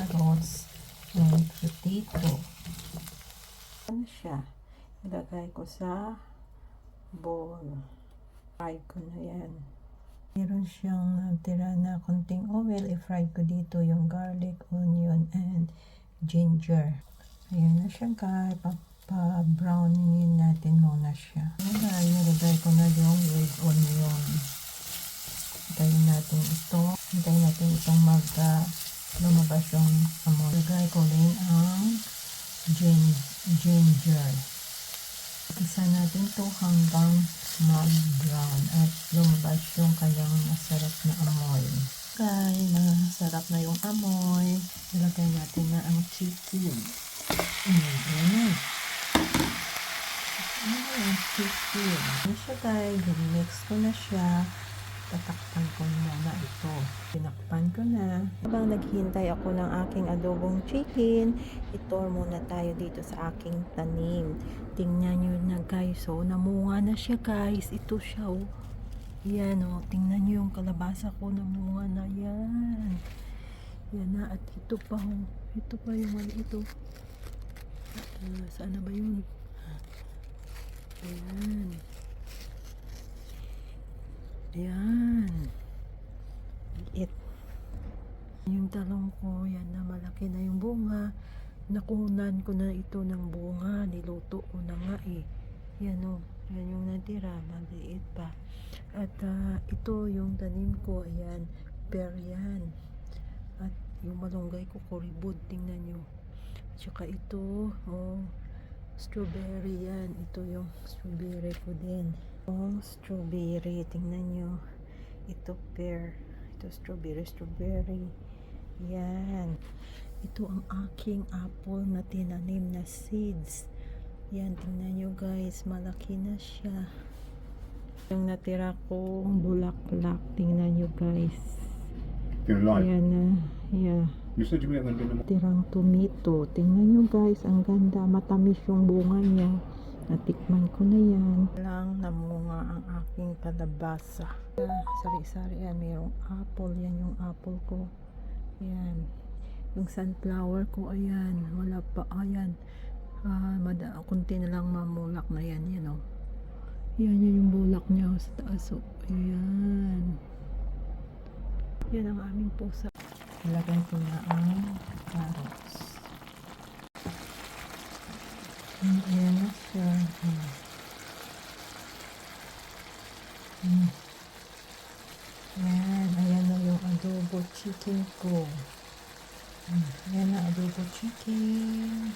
carrots, and potato. Ano siya? Ilagay ko sa bowl. Fry ko na yan. Meron siyang natira na konting oil. I-fry ko dito yung garlic, onion, and ginger. Ayan na siya guys. Pa-brownin natin muna siya. Ayan na, nilagay ko na yung red onion. Hintayin natin ito. Hintayin natin itong lumabas yung amoy. Lagay ko rin ang ginger. Isa natin to hanggang mag-brown at lumabas yung kanyang masarap na amoy. Okay, masarap na yung amoy. Ilagay natin na ang chicken. Ayan na. Ayan, chicken. Ayan siya guys. Mix ko na siya. Tatakpan ko muna ito. Tinakpan ko na. Habang naghihintay ako ng aking adobong chicken, ito muna tayo dito sa aking tanim. Tingnan nyo na guys. So, namunga na siya guys. Ito siya oh. Yan oh. Tingnan nyo yung kalabasa ko. Namunga na yan. Yan na. At ito pa oh. Ito pa yung maliit oh. Saan na ba yun? Ayan. Ayan. Liit. Yung talong ko, yan na malaki na yung bunga. Nakunan ko na ito ng bunga. Niluto ko na nga eh. Yan o. Yan yung natira. Maliit pa. At ito yung tanim ko. Ayan. Pear yan. At yung malunggay ko, kuribod. Tingnan nyo. Tsaka ito, oh, strawberry yan. Ito yung strawberry ko din. Oh, strawberry. Tingnan nyo. Ito pear. Ito strawberry. Yan. Ito ang aking apple na tinanim na seeds. Yan. Tingnan nyo guys. Malaki na siya. Yung natira kong bulaklak. Tingnan nyo guys. Ayan na. Yeah. You said you were going to do Tirang tomato. Tingnan nyo guys. Ang ganda. Matamis yung bunga niya. Natikman ko na yan. Lang namunga ang aking kalabasa. Sari-sari yan. Mayroong apple. Yan yung apple ko. Yan. Yung sunflower ko. Ayan. Wala pa. Ayan. Kunti na lang mamulak na yan. Yan o. Yan yung bulak niya sa taas. O. Ayan. Yan ang aming pusa. Ilagay ko na ang carrots. Ayan na siya. Ayan na yung adobo chicken ko. Ayan na adobo chicken.